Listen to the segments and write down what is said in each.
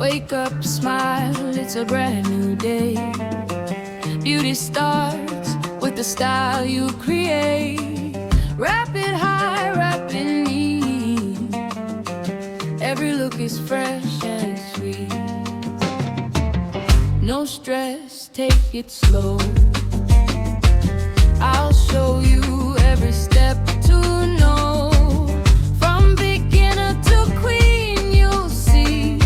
Wake up, smile, it's a brand new day. Beauty starts with the style you create. Wrap it high, wrap it neat. Every look is fresh and sweet. No stress, take it slow. I'll show you every step to know. From beginner to queen, you'll see.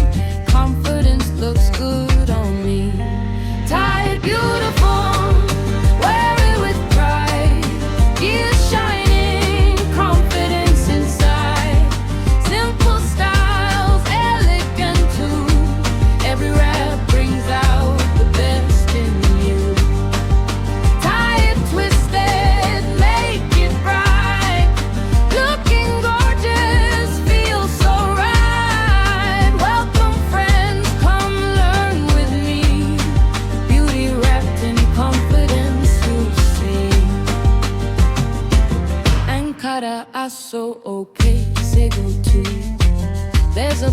Confidence looks good on me. Tie it beautiful, wear it with pride. Ears shining, confidence inside. Simple styles, elegant too. Every wrap brings out the best in you. Tie it twisted, make it bright. Looking gorgeous, feels so right. Welcome friends, come learn with me. Beauty wrapped in confidence, you'll see. Ankara, Aso-Oke, say go to. There's a